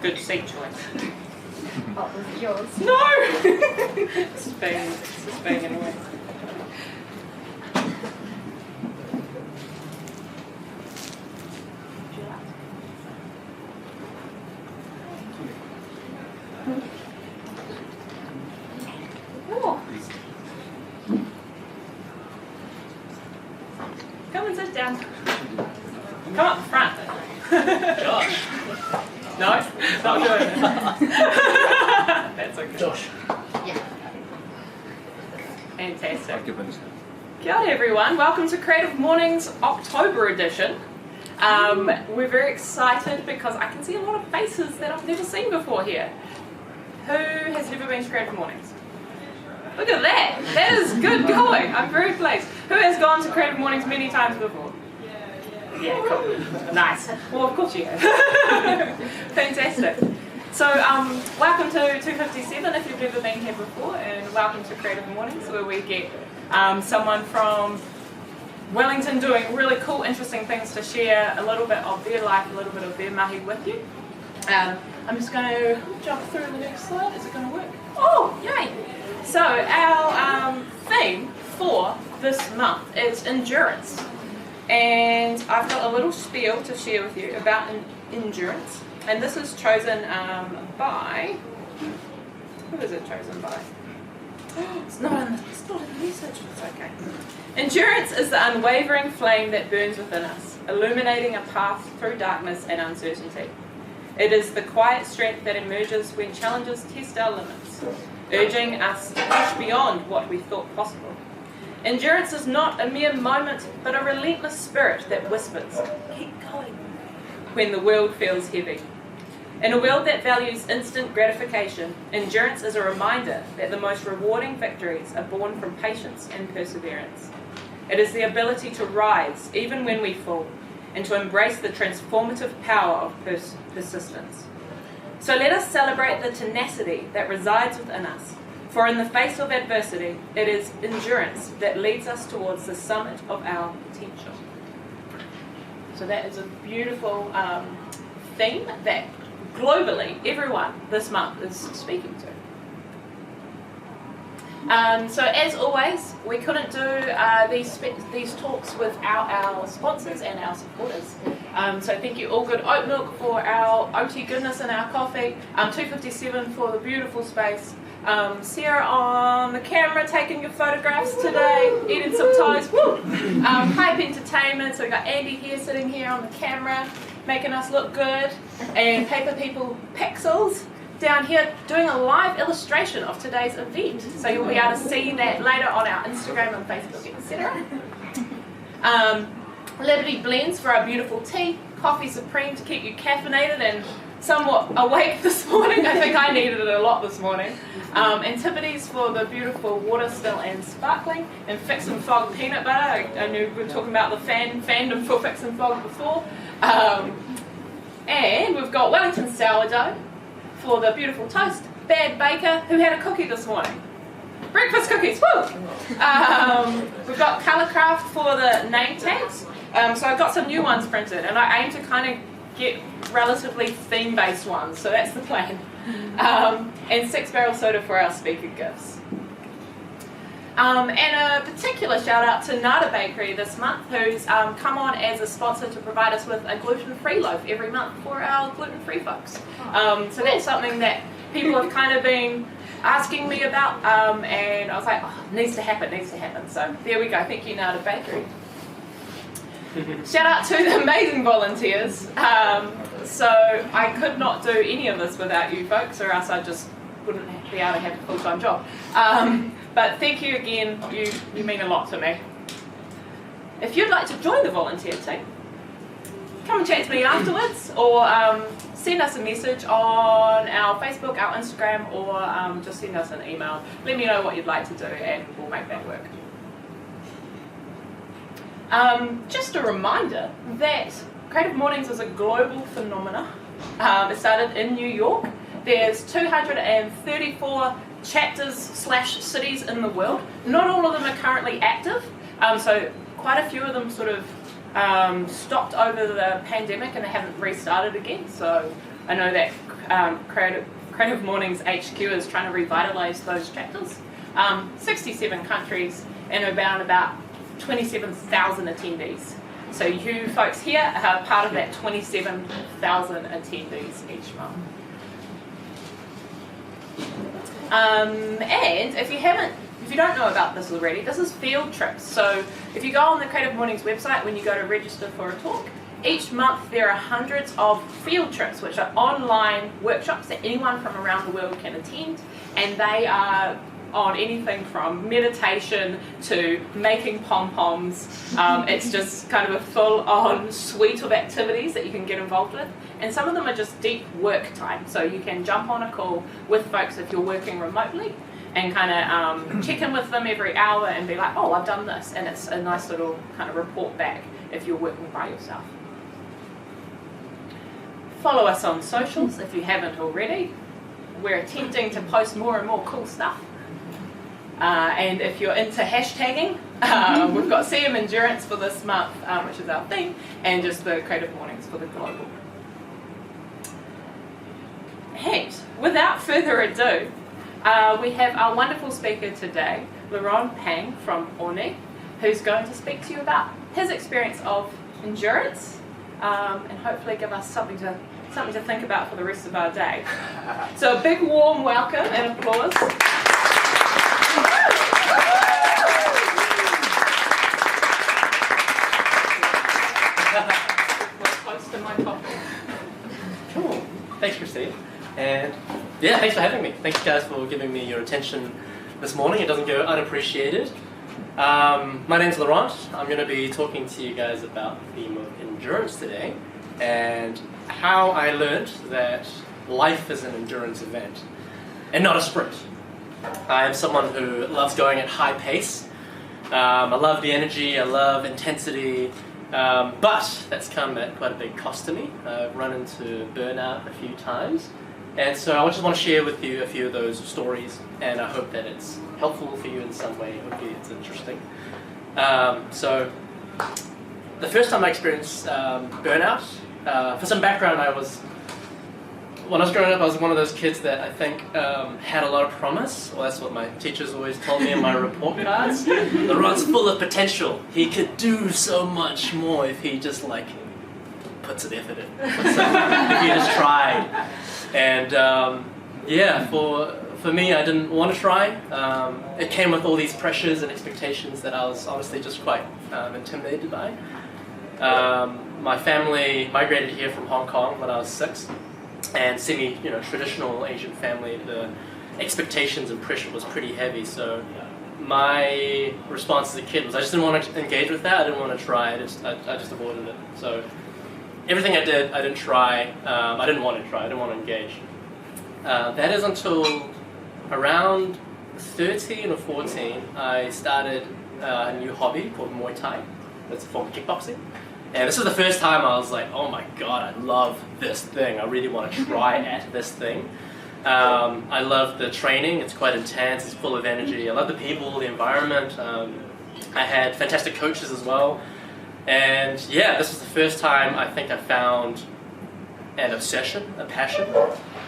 Good seat choice. Oh, was it yours? No! This is being annoying. Oh. Come and sit down. Come up front. Josh. No, not doing it. That's okay. Josh. Yeah. Fantastic. Kia ora everyone, welcome to Creative Mornings October edition. We're very excited because I can see a lot of faces that I've never seen before here. Who has never been to Creative Mornings? Look at that, that is good going, I'm very pleased. Who has gone to Creative Mornings many times before? Yeah, cool. Nice. Well, of course you have. Fantastic. So, welcome to 257 if you've never been here before, and welcome to Creative Mornings, where we get someone from Wellington doing really cool, interesting things to share a little bit of their life, a little bit of their mahi with you. I'm just going to jump through the next slide. Is it going to work? Oh, yay! So, our theme for this month is endurance. And I've got a little spiel to share with you about endurance, and this is chosen by, who is it chosen by? It's not in the message, it's okay. Endurance is the unwavering flame that burns within us, illuminating a path through darkness and uncertainty. It is the quiet strength that emerges when challenges test our limits, urging us to push beyond what we thought possible. Endurance is not a mere moment, but a relentless spirit that whispers, keep going, when the world feels heavy. In a world that values instant gratification, endurance is a reminder that the most rewarding victories are born from patience and perseverance. It is the ability to rise even when we fall, and to embrace the transformative power of persistence. So let us celebrate the tenacity that resides within us. For in the face of adversity, it is endurance that leads us towards the summit of our potential. So that is a beautiful theme that globally everyone this month is speaking to. So as always, we couldn't do these talks without our sponsors and our supporters. So thank you All Good Oat Milk for our OT goodness and our coffee, 257 for the beautiful space, Sarah on the camera taking your photographs today, eating some toast, Hype Entertainment, so we've got Andy here sitting here on the camera making us look good, and Paper People Pixels down here doing a live illustration of today's event, so you'll be able to see that later on our Instagram and Facebook, etc. Liberty Blends for our beautiful tea, Coffee Supreme to keep you caffeinated and somewhat awake this morning. I think I needed it a lot this morning. Antipodes for the beautiful water still and sparkling, and Fix and Fog peanut butter. I knew we were talking about the fandom for Fix and Fog before. And we've got Wellington sourdough for the beautiful toast. Bad Baker, who had a cookie this morning. Breakfast cookies, woo! We've got Colourcraft for the name tags. So I've got some new ones printed, and I aim to kind of get relatively theme-based ones, so that's the plan. And 6 barrel soda for our speaker gifts. And a particular shout out to Nada Bakery this month, who's come on as a sponsor to provide us with a gluten-free loaf every month for our gluten-free folks. So that's something that people have kind of been asking me about, and I was like, oh, needs to happen. So there we go, thank you Nada Bakery. Shout out to the amazing volunteers. So I could not do any of this without you folks, or else I just wouldn't be able to have a full-time job. But thank you again, you mean a lot to me. If you'd like to join the volunteer team, come and chat to me afterwards, or send us a message on our Facebook, our Instagram, or just send us an email. Let me know what you'd like to do and we'll make that work. Just a reminder that Creative Mornings is a global phenomenon. It started in New York. There's 234 chapters/cities in the world. Not all of them are currently active, so quite a few of them sort of stopped over the pandemic and they haven't restarted again. So I know that Creative Mornings HQ is trying to revitalise those chapters. 67 countries and around about 27,000 attendees. So you folks here are part of that 27,000 attendees each month. And if you don't know about this already, this is field trips. So if you go on the Creative Mornings website, when you go to register for a talk, each month there are hundreds of field trips, which are online workshops that anyone from around the world can attend, and they are on anything from meditation to making pom-poms. It's just kind of a full-on suite of activities that you can get involved with, and some of them are just deep work time, so you can jump on a call with folks if you're working remotely and kind of check in with them every hour and be like, oh, I've done this, and it's a nice little kind of report back if you're working by yourself. Follow us on socials if you haven't already. We're attempting to post more and more cool stuff. And if you're into hashtagging, we've got CM Endurance for this month, which is our theme, and just the Creative Mornings for the global. And without further ado, we have our wonderful speaker today, Laurent from Orne, who's going to speak to you about his experience of endurance, and hopefully give us something to think about for the rest of our day. So a big warm welcome and applause. Close to my coffee. Cool. Thanks, Christine. And yeah, thanks for having me. Thanks, guys, for giving me your attention this morning. It doesn't go unappreciated. My name's Laurent. I'm going to be talking to you guys about the theme of endurance today and how I learned that life is an endurance event and not a sprint. I am someone who loves going at high pace. I love the energy, I love intensity, but that's come at quite a big cost to me. I've run into burnout a few times, and so I just want to share with you a few of those stories, and I hope that it's helpful for you in some way. Hopefully it's interesting. So the first time I experienced burnout, for some background, when I was growing up, I was one of those kids that I think had a lot of promise. Well, that's what my teachers always told me in my report cards. Laurent's full of potential. He could do so much more if he just puts an effort in. If he just tried. And for me, I didn't want to try. It came with all these pressures and expectations that I was honestly just quite intimidated by. My family migrated here from Hong Kong when I was 6. And traditional Asian family, the expectations and pressure was pretty heavy. So my response as a kid was I just didn't want to engage with that. I didn't want to try. I just avoided it. So everything I did, I didn't try. I didn't want to try. I didn't want to engage. That is until around 13 or 14, I started a new hobby called Muay Thai. That's a form of kickboxing. And this is the first time I was like, oh my god, I love this thing. I really want to try at this thing. I love the training. It's quite intense. It's full of energy. I love the people, the environment. I had fantastic coaches as well. And yeah, this was the first time I think I found an obsession, a passion,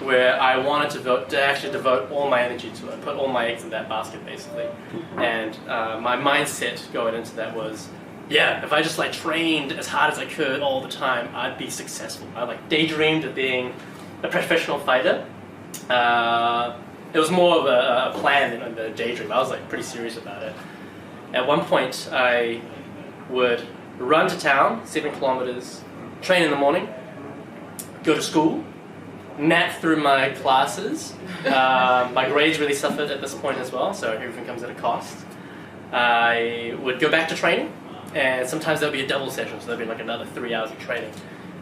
where I wanted to actually devote all my energy to it, put all my eggs in that basket, basically. And my mindset going into that was, yeah, if I just trained as hard as I could all the time, I'd be successful. I daydreamed of being a professional fighter. It was more of a plan than a daydream. I was pretty serious about it. At one point, I would run to town, 7 kilometers, train in the morning, go to school, nap through my classes. My grades really suffered at this point as well, so everything comes at a cost. I would go back to training. And sometimes there'll be a double session, so there'll be another 3 hours of training.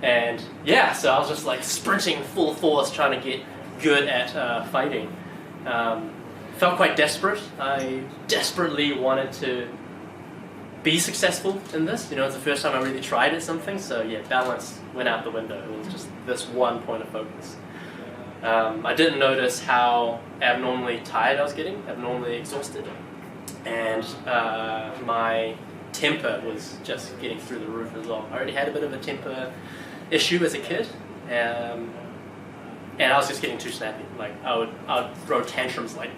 And yeah, so I was just sprinting full force, trying to get good at fighting. Felt quite desperate. I desperately wanted to be successful in this. It's the first time I really tried at something, so yeah, balance went out the window. It was just this one point of focus. I didn't notice how abnormally tired I was getting, abnormally exhausted. And my temper was just getting through the roof as well. I already had a bit of a temper issue as a kid. and I was just getting too snappy. Like I would throw tantrums like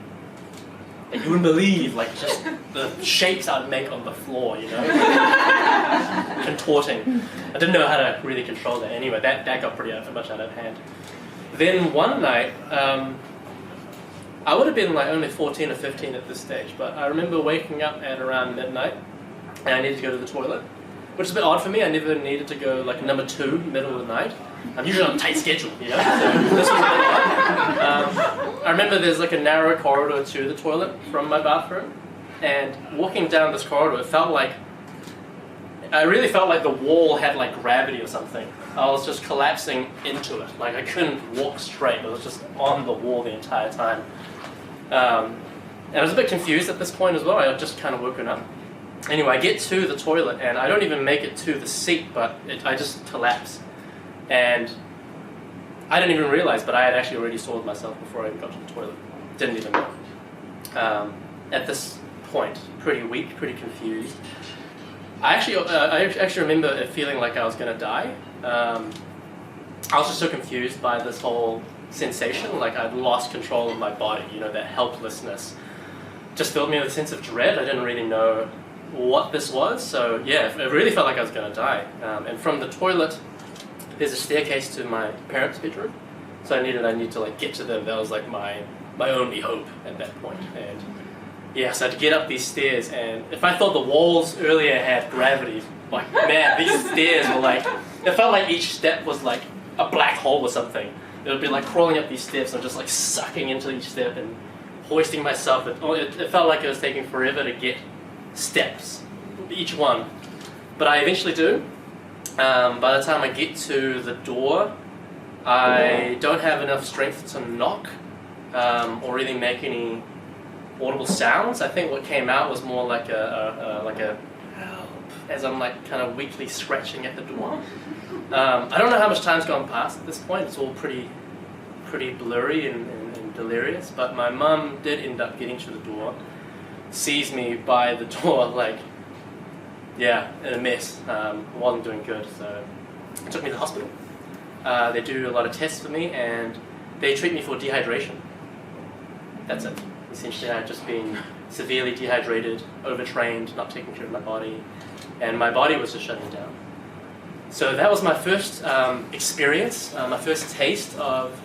you wouldn't believe, like just the shapes I'd make on the floor, you know, contorting. I didn't know how to really control that. Anyway, that got pretty much out of hand. Then one night, I would have been like only 14 or 15 at this stage, but I remember waking up at around midnight, and I needed to go to the toilet, which is a bit odd for me. I never needed to go like number 2, middle of the night. I'm usually on a tight schedule, you know, so this was a bit odd. I remember there's like a narrow corridor to the toilet from my bathroom, and walking down this corridor, I really felt like the wall had like gravity or something. I was just collapsing into it, like I couldn't walk straight. I was just on the wall the entire time. And I was a bit confused at this point as well. I had just kind of woken up. Anyway, I get to the toilet, and I don't even make it to the seat, but I just collapse. And I didn't even realize, but I had actually already soiled myself before I even got to the toilet. Didn't even know. At this point, pretty weak, pretty confused. I actually remember it feeling like I was going to die. I was just so confused by this whole sensation, like I'd lost control of my body, you know, that helplessness. Just filled me with a sense of dread. I didn't really know what this was, so yeah, it really felt like I was going to die. And from the toilet, there's a staircase to my parents' bedroom, so I need to like get to them. That was like my only hope at that point. And yeah, so I had to get up these stairs, and if I thought the walls earlier had gravity, like man, these stairs were like, it felt like each step was like a black hole or something. It would be like crawling up these steps and just like sucking into each step and hoisting myself. It felt like it was taking forever to get steps, each one. But I eventually do. By the time I get to the door, I don't have enough strength to knock or really make any audible sounds. I think what came out was more like a help, as I'm like kind of weakly scratching at the door. I don't know how much time's gone past at this point. It's all pretty blurry and delirious. But my mum did end up getting to the door, sees me by the door, like, yeah, in a mess. Wasn't doing good, so they took me to the hospital. They do a lot of tests for me, and they treat me for dehydration. That's it. Essentially, I had just been severely dehydrated, overtrained, not taking care of my body, and my body was just shutting down. So that was my first experience, my first taste of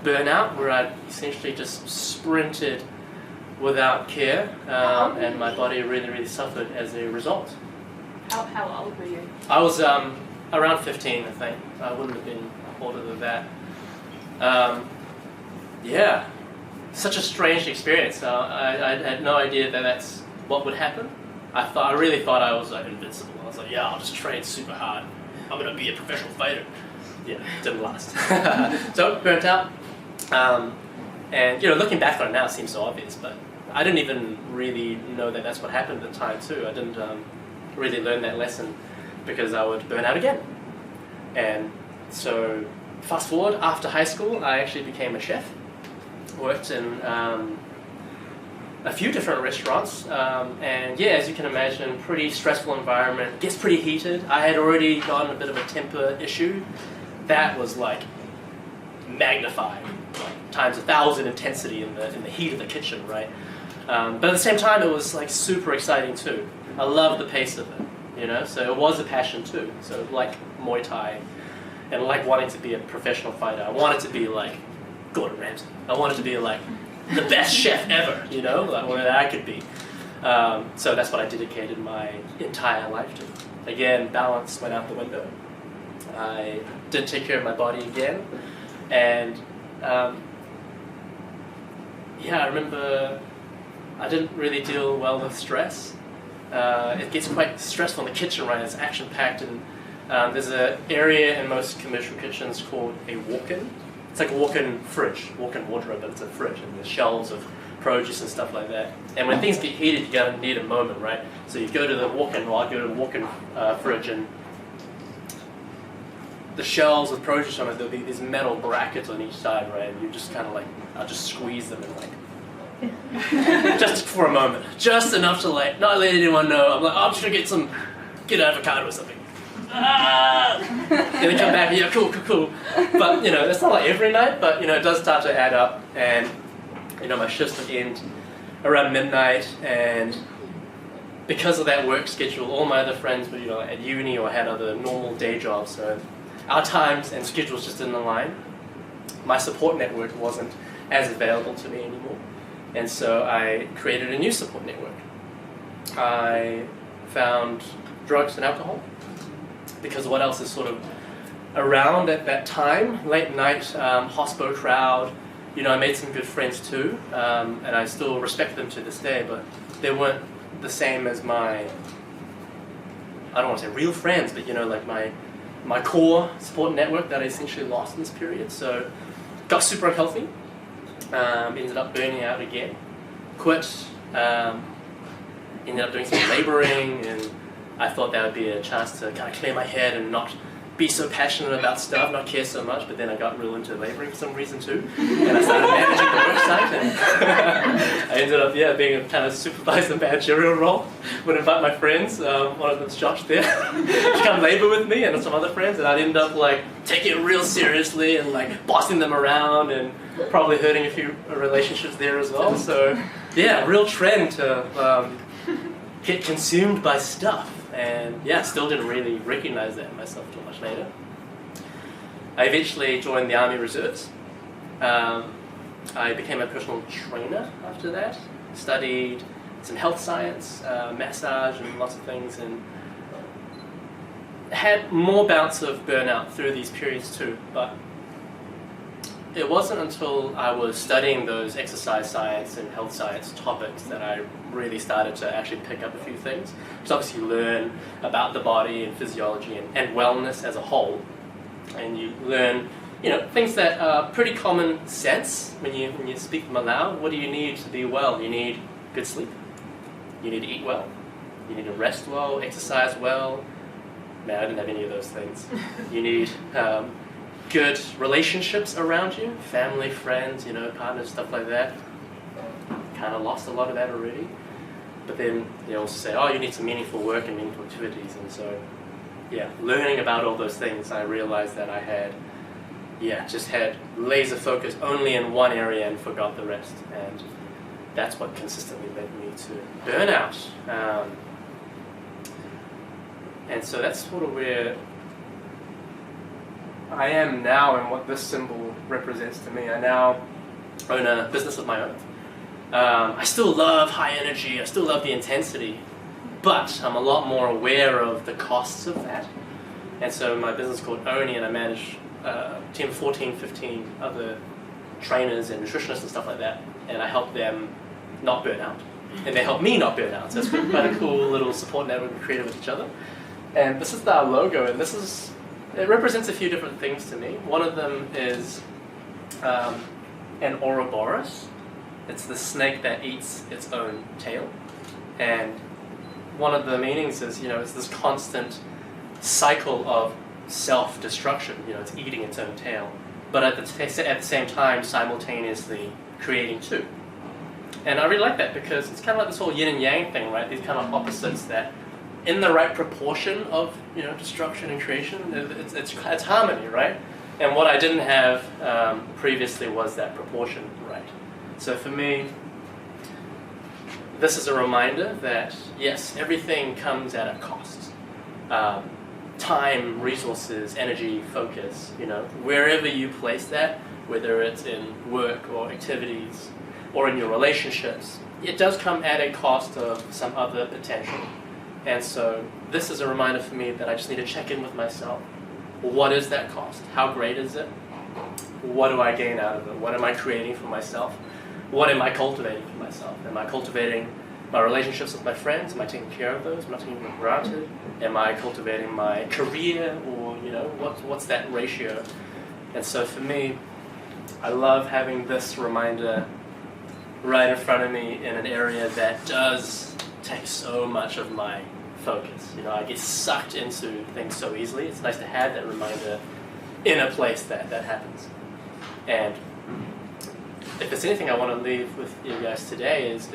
burnout, where I essentially just sprinted without care, and my body really, really suffered as a result. How old were you? I was around 15, I think. I wouldn't have been older than that. Yeah, such a strange experience. I had no idea that that's what would happen. I really thought I was like invincible. I was like, yeah, I'll just train super hard. I'm gonna be a professional fighter. Yeah, didn't last. So burnt out. And you know, looking back on it now, it seems so obvious, but I didn't even really know that that's what happened at the time too. I didn't really learn that lesson because I would burn out again. And so fast forward, after high school, I actually became a chef. Worked in a few different restaurants, and yeah, as you can imagine, pretty stressful environment. Gets pretty heated. I had already gotten a bit of a temper issue. That was like magnified, like times 1,000 intensity in the heat of the kitchen, right? But at the same time, it was like super exciting too. I loved the pace of it, you know. So it was a passion too. So like Muay Thai, and like wanting to be a professional fighter. I wanted to be like Gordon Ramsay. I wanted to be like the best chef ever, you know, like where I could be. So that's what I dedicated my entire life to. Again, balance went out the window. I didn't take care of my body again, and yeah, I remember I didn't really deal well with stress. It gets quite stressful in the kitchen, right? It's action-packed, and there's an area in most commercial kitchens called a walk-in. It's like a walk-in fridge, walk-in wardrobe, but it's a fridge, and there's shelves of produce and stuff like that. And when things get heated, you're going to need a moment, right? So you go to the walk-in, well, I go to the walk-in fridge, and the shelves with produce on it, there'll be these metal brackets on each side, right? And you just kind of like, I'll just squeeze them and like, just for a moment. Just enough to like, not let anyone know. I'm like, oh, I'm just going to get avocado or something. Ah! And then come back, yeah, cool. But, it's not like every night, but, it does start to add up. And, my shifts would end around midnight, and because of that work schedule, all my other friends were, at uni or had other normal day jobs, so our times and schedules just didn't align. My support network wasn't as available to me anymore, and so I created a new support network. I found drugs and alcohol, because what else is sort of around at that time? Late night, hospo crowd. I made some good friends too, and I still respect them to this day, but they weren't the same as my, I don't want to say real friends, but like my core support network that I essentially lost in this period. So got super unhealthy, ended up burning out again, quit, ended up doing some laboring, and I thought that would be a chance to kind of clear my head and not be so passionate about stuff, not care so much, but then I got real into laboring for some reason too, and I started managing the website, and I ended up being a kind of supervisor managerial role. Would invite my friends, one of them's Josh there, to come labor with me and some other friends, and I'd end up taking it real seriously and bossing them around and probably hurting a few relationships there as well. So real trend to get consumed by stuff. And still didn't really recognize that in myself too much later. I eventually joined the Army Reserves. I became a personal trainer after that. Studied some health science, massage, and lots of things, and had more bouts of burnout through these periods too. But it wasn't until I was studying those exercise science and health science topics that I really started to actually pick up a few things. Because obviously you learn about the body and physiology and wellness as a whole. And you learn, things that are pretty common sense when you speak them aloud. What do you need to be well? You need good sleep. You need to eat well. You need to rest well, exercise well. Man, I didn't have any of those things. You need good relationships around you, family, friends, partners, stuff like that. Kind of lost a lot of that already. But then they also say, you need some meaningful work and meaningful activities. And so, learning about all those things, I realized that I had, just had laser focus only in one area and forgot the rest. And that's what consistently led me to burnout. And so that's sort of where I am now and what this symbol represents to me. I now own a business of my own. I still love high energy, I still love the intensity, but I'm a lot more aware of the costs of that. And so my business is called Oni, and I manage a team of 14, 15 other trainers and nutritionists and stuff like that, and I help them not burn out. And they help me not burn out. So it's been quite a cool little support network we created with each other. And this is our logo, and it represents a few different things to me. One of them is an Ouroboros. It's the snake that eats its own tail. And one of the meanings is, it's this constant cycle of self-destruction. It's eating its own tail. But at the same time, simultaneously creating too. And I really like that because it's kind of like this whole yin and yang thing, right? These kind of opposites that, in the right proportion of destruction and creation, it's harmony, right? And what I didn't have previously was that proportion, right? So for me, this is a reminder that yes, everything comes at a cost. Time, resources, energy, focus. Wherever you place that, whether it's in work or activities or in your relationships, it does come at a cost of some other potential. And so this is a reminder for me that I just need to check in with myself. What is that cost? How great is it? What do I gain out of it? What am I creating for myself? What am I cultivating for myself? Am I cultivating my relationships with my friends? Am I taking care of those? Am I taking them for granted? Am I cultivating my career? Or, what's that ratio? And so for me, I love having this reminder right in front of me in an area that does take so much of my focus. I get sucked into things so easily. It's nice to have that reminder in a place that happens. And if there's anything I want to leave with you guys today is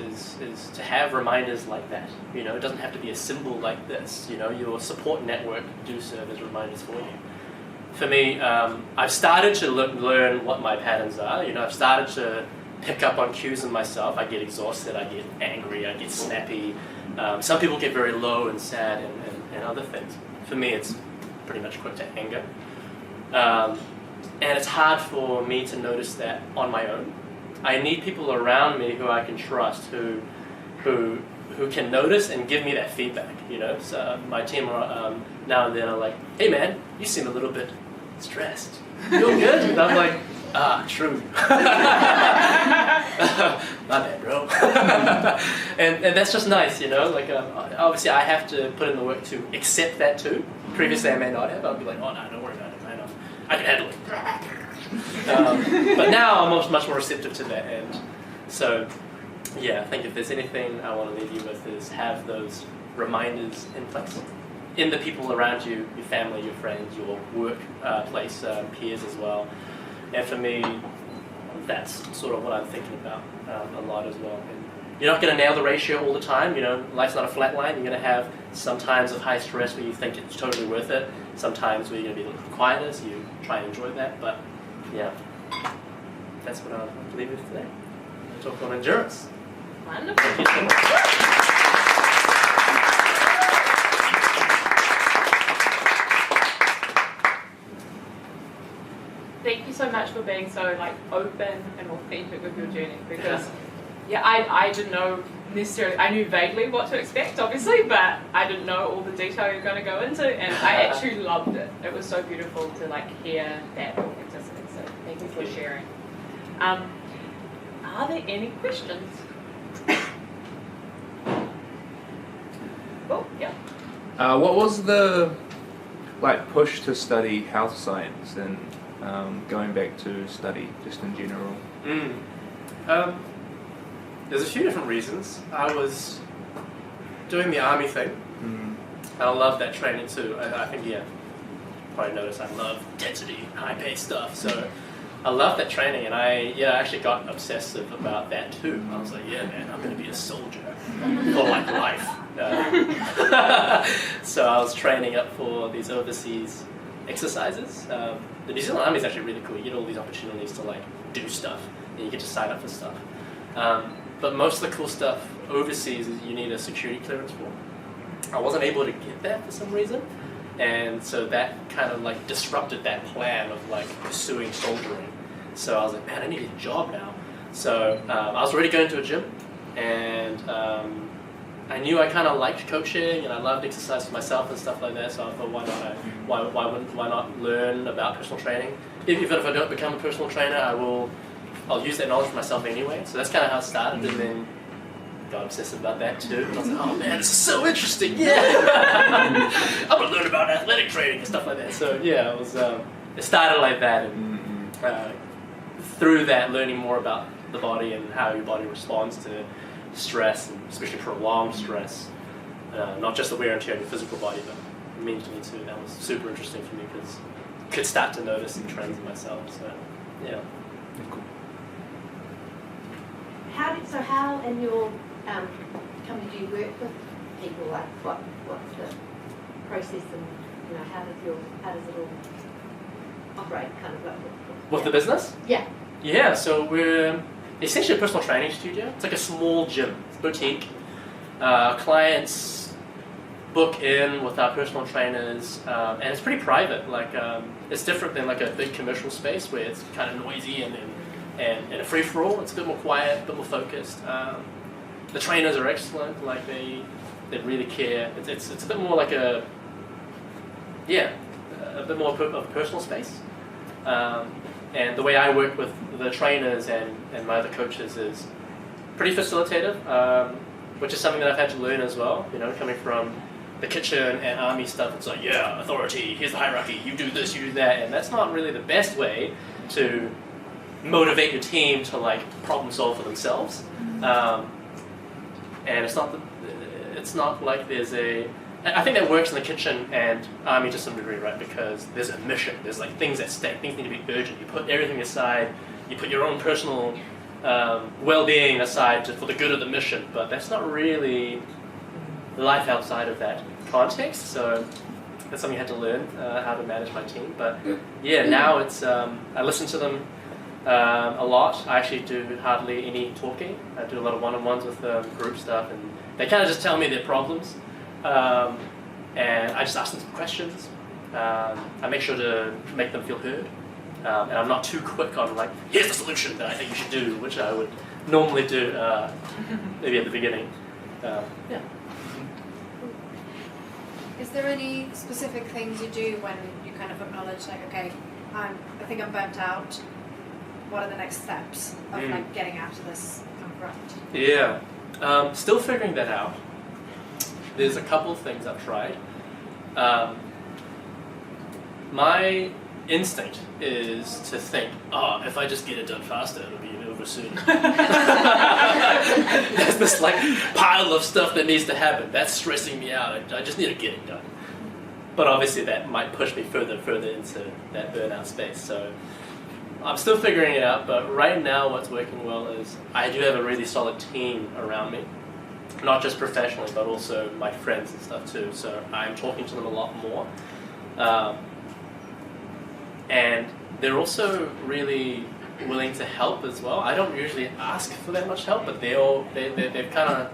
to have reminders like that. It doesn't have to be a symbol like this. Your support network do serve as reminders for you. for me, I've started to learn what my patterns are. You know, I've started to pick up on cues in myself. I get exhausted, I get angry, I get snappy. Some people get very low and sad and other things. For me, it's pretty much quick to anger. And it's hard for me to notice that on my own. I need people around me who I can trust, who can notice and give me that feedback, you know. So my team are, now and then are like, hey man, you seem a little bit stressed. You feel good? And I'm like, true. My bad, bro. and that's just nice, you know. Like, obviously I have to put in the work to accept that too. Previously I may not have. I'll be like, oh no, don't worry about it. I can handle it. But now I'm much more receptive to that, and so yeah, I think if there's anything I want to leave you with is have those reminders in place. In the people around you, your family, your friends, your work place, peers as well. And for me, that's sort of what I'm thinking about a lot as well. And you're not going to nail the ratio all the time. You know, life's not a flat line. You're going to have some times of high stress where you think it's totally worth it. Sometimes where you're going to be a little quieter, so you try and enjoy that. But yeah, that's what I'll leave you with today. We'll talk on endurance. Wonderful. Thank you so much. Thank you so much for being so open and authentic with your journey, because I didn't know necessarily, I knew vaguely what to expect obviously, but I didn't know all the detail you're going to go into, and I actually loved it. It was so beautiful to hear that authenticity, so thank you for sharing. Are there any questions? Oh, yeah. What was the push to study health science and going back to study just in general? There's a few different reasons. I was doing the army thing, and I love that training too. I think, probably noticed I love density, high-paced stuff, so I love that training, and I actually got obsessive about that too. I was like, yeah man, I'm going to be a soldier for life. So I was training up for these overseas exercises. The New Zealand Army is actually really cool. You get all these opportunities to do stuff, and you get to sign up for stuff. But most of the cool stuff overseas is you need a security clearance for. I wasn't able to get that for some reason, and so that kind of disrupted that plan of pursuing soldiering. So I was like, man, I need a job now. So I was already going to a gym, and I knew I kind of liked coaching, and I loved exercise for myself and stuff like that. So I thought, why not learn about personal training? Even if I don't become a personal trainer, I'll use that knowledge for myself anyway. So that's kind of how it started, and then got obsessive about that too. And I was like, oh man, this is so interesting, yeah! I'm gonna learn about athletic training and stuff like that. So yeah, it started like that, and through that, learning more about the body and how your body responds to stress, and especially prolonged stress. Not just the wear and tear on your physical body, but mentally too. That was super interesting for me because I could start to notice some trends in myself. So yeah. Cool. How in your company do you work with people? What's the process, and how does it all operate? Kind of With the business? Yeah. Yeah. So we're essentially a personal training studio. It's like a small gym, boutique. Clients book in with our personal trainers, and it's pretty private. It's different than a big commercial space where it's kind of noisy and a free for all. It's a bit more quiet, a bit more focused. The trainers are excellent. They really care. It's a bit more a bit more of a personal space. And the way I work with the trainers and my other coaches is pretty facilitative, which is something that I've had to learn as well. You know, coming from the kitchen and army stuff, it's authority, here's the hierarchy, you do this, you do that, and that's not really the best way to motivate your team to problem solve for themselves. And it's not like there's I think that works in the kitchen and army to some degree, right? Because there's a mission, there's things at stake, things need to be urgent. You put everything aside, you put your own personal well-being aside for the good of the mission, but that's not really life outside of that context. So that's something I had to learn, how to manage my team. But yeah, now it's I listen to them a lot. I actually do hardly any talking. I do a lot of one-on-ones with them, group stuff, and they kind of just tell me their problems, and I just ask them some questions. I make sure to make them feel heard, and I'm not too quick on like, here's the solution that I think you should do, which I would normally do maybe at the beginning. Yeah. Is there any specific things you do when you kind of acknowledge, like, okay, I think I'm burnt out. What are the next steps of like getting out of this kind of rut? Yeah, still figuring that out. There's a couple of things I've tried. My instinct is to think, oh, if I just get it done faster, it'll be over soon. There's this like pile of stuff that needs to happen. That's stressing me out. I just need to get it done. But obviously that might push me further into that burnout space. So I'm still figuring it out, but right now what's working well is I do have a really solid team around me. Not just professionally, but also my friends and stuff too. So I'm talking to them a lot more. And they're also really willing to help as well. I don't usually ask for that much help, but they've kind of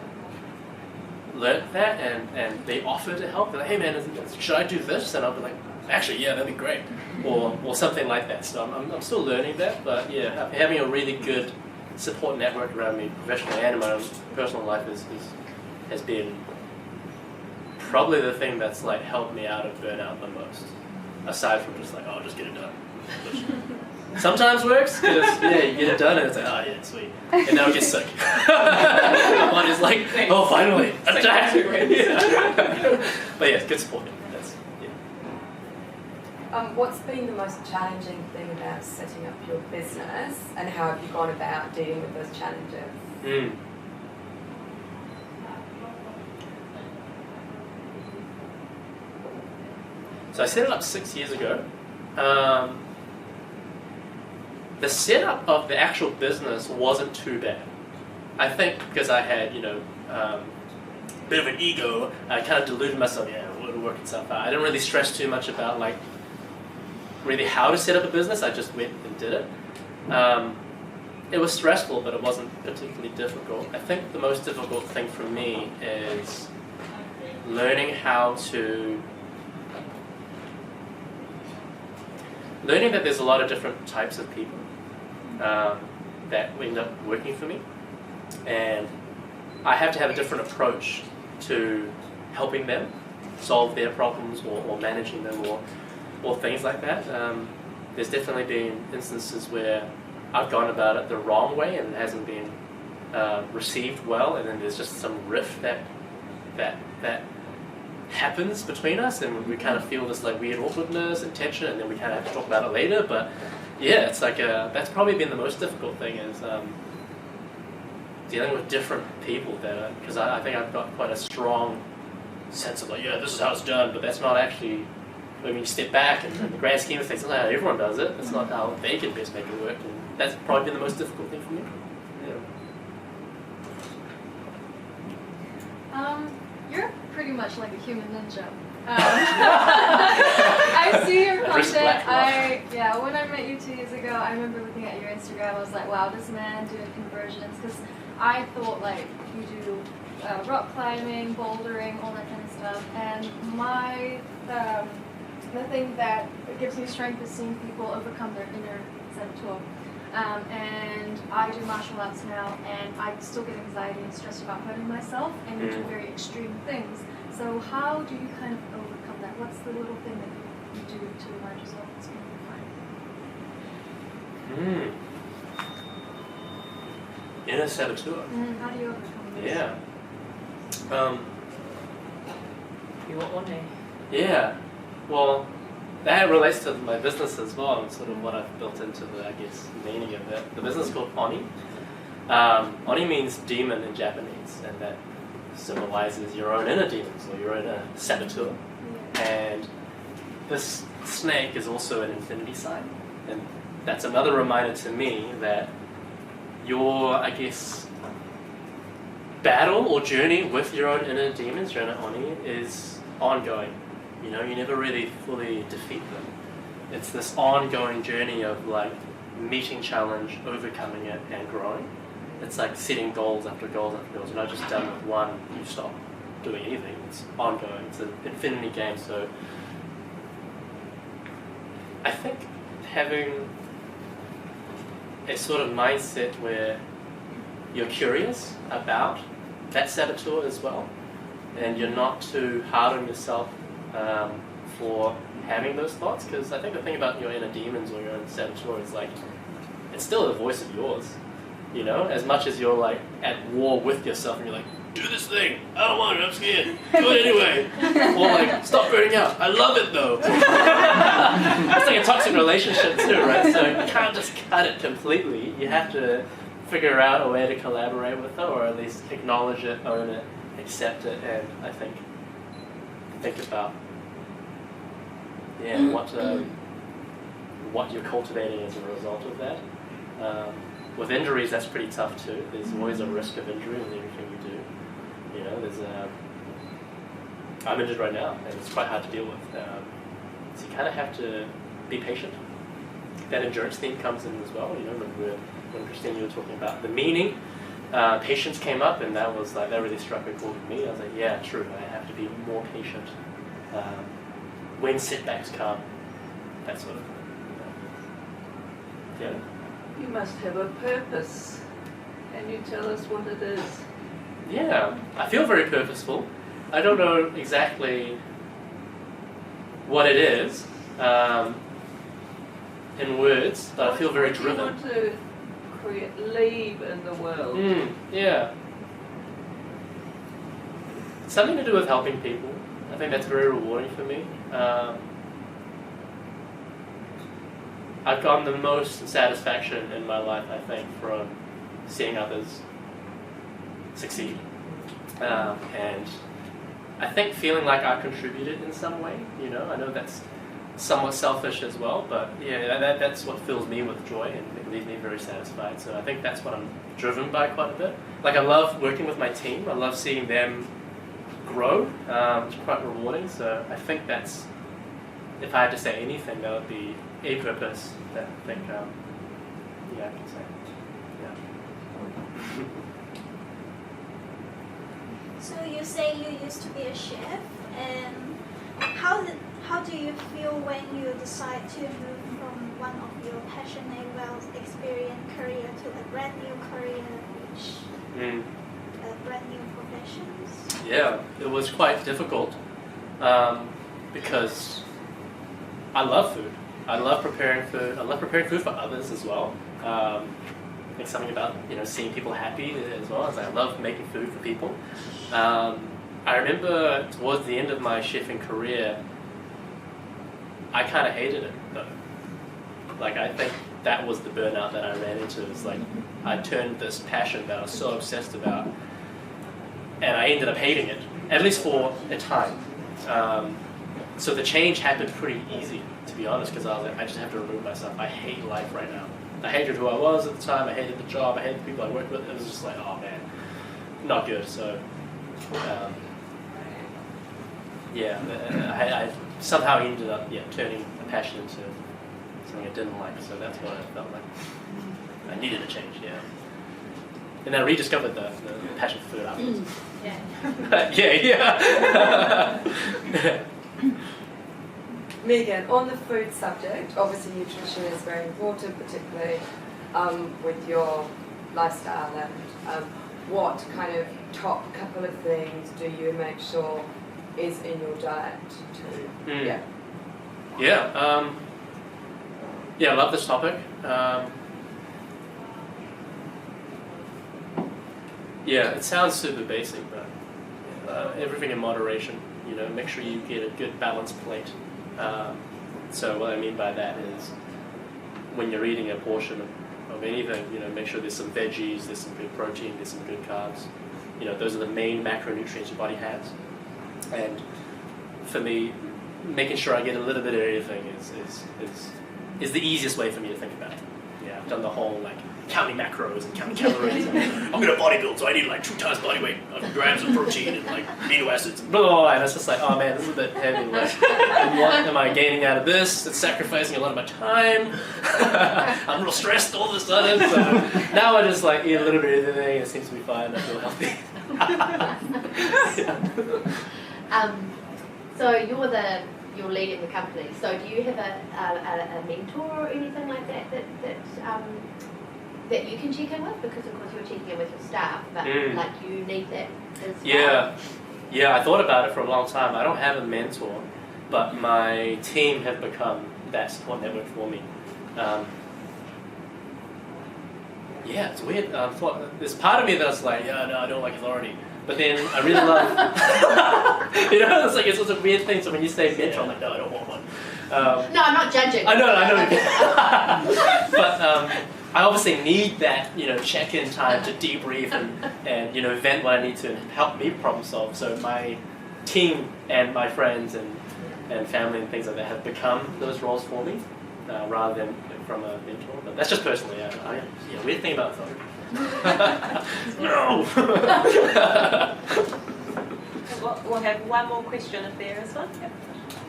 learned that, and they offer to help. They're like, hey man, should I do this? And I'll be like, actually, yeah, that'd be great. Or something like that. So I'm still learning that, but yeah, having a really good support network around me, professionally and in my own personal life, has been probably the thing that's like helped me out of burnout the most. Aside from just like, oh, just get it done. Which sometimes works, because yeah, you get it done and it's like, oh yeah, sweet. And now it gets sick. One is like, oh, finally, I'm done. But yeah, good support. That's, yeah. What's been the most challenging thing about setting up your business, and how have you gone about dealing with those challenges? So I set it up 6 years ago. The setup of the actual business wasn't too bad. I think because I had, a bit of an ego, I kind of deluded myself, it'll work itself out. I didn't really stress too much about like really how to set up a business. I just went and did it. It was stressful, but it wasn't particularly difficult. I think the most difficult thing for me is learning that there's a lot of different types of people that end up working for me, and I have to have a different approach to helping them solve their problems or managing them or things like that. There's definitely been instances where I've gone about it the wrong way and it hasn't been received well, and then there's just some rift that happens between us, and we kind of feel this like weird awkwardness and tension, and then we kind of have to talk about it later. But yeah, it's like that's probably been the most difficult thing, is dealing with different people there, because I think I've got quite a strong sense of like, yeah, this is how it's done, but that's not actually, when you step back and in the grand scheme of things, that's not how everyone does it. That's not how they can best make it work, and that's probably been the most difficult thing for me. Yeah. You're pretty much like a human ninja. I see your content. When I met you 2 years ago, I remember looking at your Instagram. I was like, wow, this man doing conversions, because I thought like you do rock climbing, bouldering, all that kind of stuff. And the thing that gives me strength is seeing people overcome their inner saboteur. And I do martial arts now, and I still get anxiety and stress about hurting myself, and you do very extreme things. So how do you kind of overcome that? What's the little thing that you do to remind yourself it's going to be fine? Inner saboteur. How do you overcome this? Yeah. You want one day? Yeah. Well, that relates to my business as well, and sort of what I've built into the, I guess, meaning of it. The business is called Oni. Oni means demon in Japanese, and that symbolizes your own inner demons, or your own inner saboteur. And this snake is also an infinity sign, and that's another reminder to me that your, I guess, battle or journey with your own inner demons, your inner Oni, is ongoing. You know, you never really fully defeat them. It's this ongoing journey of like meeting challenge, overcoming it, and growing. It's like setting goals after goals after goals. You're not just done with one, you stop doing anything. It's ongoing. It's an infinity game. So I think having a sort of mindset where you're curious about that saboteur as well, and you're not too hard on yourself for having those thoughts, because I think the thing about your inner demons or your own saboteur is like, it's still a voice of yours, you know, as much as you're like at war with yourself and you're like, do this thing, I don't want it, I'm scared, do it anyway, or like, stop burning out, I love it though. It's like a toxic relationship too, right? So you can't just cut it completely, you have to figure out a way to collaborate with it, or at least acknowledge it, own it, accept it, and I think about what you're cultivating as a result of that. With injuries, that's pretty tough too. There's always a risk of injury in everything you do. You know, I'm injured right now, and it's quite hard to deal with. So you kind of have to be patient. That endurance theme comes in as well. You know, when Christine, you were talking about the meaning, patience came up, and that really struck a chord with me. I was like, yeah, true. I have to be more patient when setbacks come. That sort of thing. Yeah. You must have a purpose. Can you tell us what it is? Yeah, I feel very purposeful. I don't know exactly what it is in words, but I feel very driven. What do you want to leave in the world? Yeah. Something to do with helping people. I think that's very rewarding for me. I've gotten the most satisfaction in my life, I think, from seeing others succeed. And I think feeling like I've contributed in some way, you know, I know that's somewhat selfish as well, but yeah, that's what fills me with joy and it leaves me very satisfied. So I think that's what I'm driven by quite a bit. Like, I love working with my team. I love seeing them grow. It's quite rewarding. So I think that's, if I had to say anything, that would be a purpose that I think, I can say. Yeah. So you say you used to be a chef, and how do you feel when you decide to move from one of your passionate, well-experienced career to a brand new career, which brand new professions? Yeah, it was quite difficult because I love food. I love preparing food. I love preparing food for others as well. I think something about seeing people happy as well. As I love making food for people. I remember towards the end of my chefing career, I kind of hated it though. Like, I think that was the burnout that I ran into. It's like I turned this passion that I was so obsessed about, and I ended up hating it, at least for a time. So the change happened pretty easy, to be honest, because I was like, I just have to remove myself. I hate life right now. I hated who I was at the time. I hated the job. I hated the people I worked with. It was just like, oh man, not good. So, I somehow ended up turning a passion into something I didn't like. So that's what I felt like I needed a change. Yeah, and then I rediscovered the passion for food afterwards. Yeah. Megan, on the food subject, obviously nutrition is very important, particularly with your lifestyle, and what kind of top couple of things do you make sure is in your diet too? I love this topic. It sounds super basic, but everything in moderation. Make sure you get a good balanced plate. So what I mean by that is, when you're eating a portion of anything, make sure there's some veggies, there's some good protein, there's some good carbs. Those are the main macronutrients your body has. And for me, making sure I get a little bit of everything is the easiest way for me to think about it. I've done the whole like counting macros and counting calories. I'm gonna bodybuild, so I need like 2 times body weight of grams of protein and like amino acids and blah, blah, blah. And it's just like, oh man, this is a bit heavy. Like, what am I gaining out of this? It's sacrificing a lot of my time. I'm real stressed all of a sudden. So now I just like eat a little bit of everything. It seems to be fine. I feel healthy. So you're leading the company. So do you have a mentor or anything like that that you can check in with? Because of course you're checking in with your staff, but like you need that as well. Yeah, I thought about it for a long time. I don't have a mentor, but my team have become that support network for me. It's weird. There's part of me that's like, no, I don't like authority. But then I really love, it's a weird thing. So when you say mentor, I'm like, no, I don't want one. No, I'm not judging. I know. But I obviously need that, check-in time to debrief and vent what I need to and help me problem solve. So my team and my friends and family and things like that have become those roles for me, rather than from a mentor. But that's just personally. Weird thing about authority. No. We'll have one more question if there is one. Yep.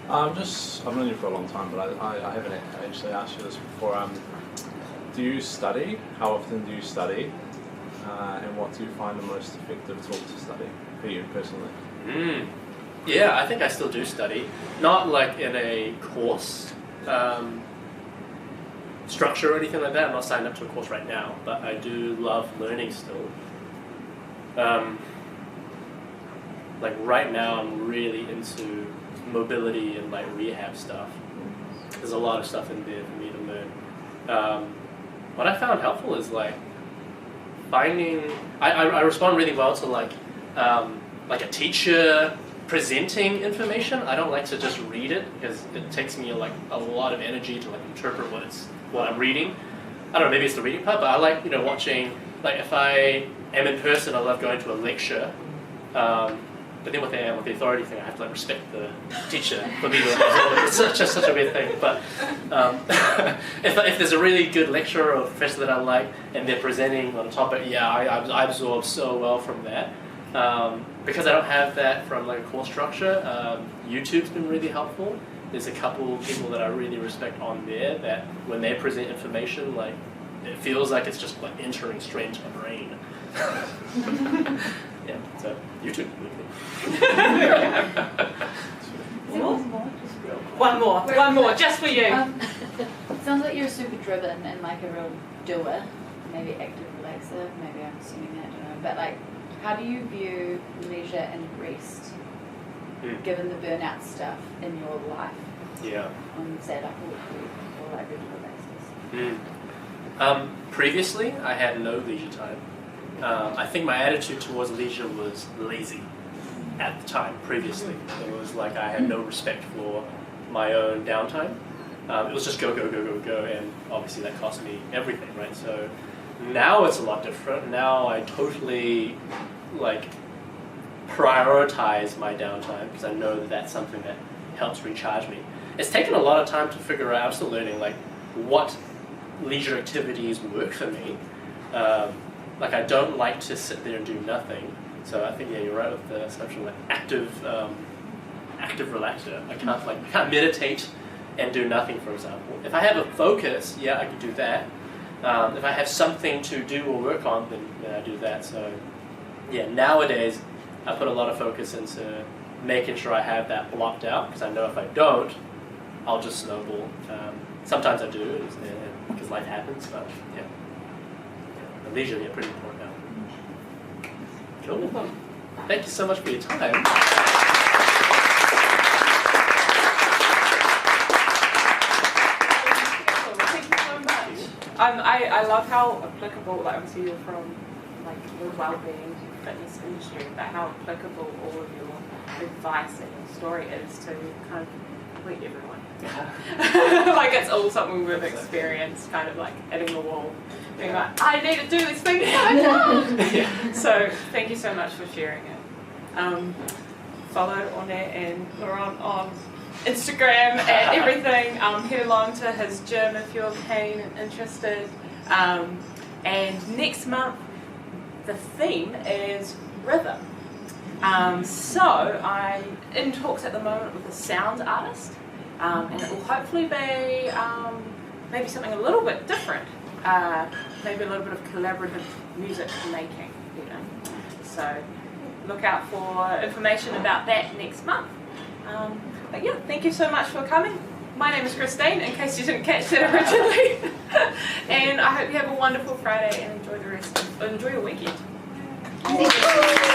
I've known you for a long time, but I haven't actually asked you this before. Do you study? How often do you study? And what do you find the most effective tool to study for you personally? Yeah, I think I still do study. Not like in a course structure or anything like that. I'm not signed up to a course right now, but I do love learning still. Like right now I'm really into mobility and like rehab stuff. There's a lot of stuff in there for me to learn. What I found helpful is like finding, I respond really well to like a teacher presenting information. I don't like to just read it because it takes me like a lot of energy to like interpret what I'm reading. I don't know, maybe it's the reading part, but I like watching, like if I am in person, I love going to a lecture. But then with the authority thing, I have to like respect the teacher for me to it's such a weird thing. But if there's a really good lecturer or professor that I like and they're presenting on a topic, I absorb so well from that. Because I don't have that from like a course structure, YouTube's been really helpful. There's a couple people that I really respect on there that when they present information, like it feels like it's just like entering straight into my brain. So YouTube. One more, just for you. Sounds like you're super driven and like a real doer, maybe active relaxer, maybe I'm assuming that, I don't know. But like, how do you view leisure and rest, given the burnout stuff in your life? On say like or like regular basis? Previously, I had no leisure time. I think my attitude towards leisure was lazy at the time, previously. It was like I had no respect for my own downtime. It was just go, and obviously that cost me everything, right? So now it's a lot different. Now I totally like prioritize my downtime because I know that that's something that helps recharge me. It's taken a lot of time to figure out, I'm still learning, like what leisure activities work for me. Like I don't like to sit there and do nothing. So I think you're right with the assumption like active relaxer. I can't meditate and do nothing, for example. If I have a focus, I can do that. If I have something to do or work on, then I do that. So nowadays I put a lot of focus into making sure I have that blocked out because I know if I don't, I'll just snowball. Sometimes I do because life happens, but the leisure pretty important now. Cool. Thank you so much for your time. Thank you so much. I love how applicable, like obviously you're from like the well-being fitness industry, but how applicable all of your advice and your story is to kind of complete everyone. Like it's all something we've experienced, kind of like hitting the wall, being like, I need to do this thing, I can't. So thank you so much for sharing it. Follow Ornette and Laurent on Instagram and everything. Head along to his gym if you're keen and interested. And next month, the theme is rhythm. So I'm in talks at the moment with a sound artist, and it will hopefully be maybe something a little bit different, maybe a little bit of collaborative music making, you know. So look out for information about that next month. But yeah, thank you so much for coming. My name is Christine, in case you didn't catch that originally. And I hope you have a wonderful Friday and enjoy your weekend. Thank you.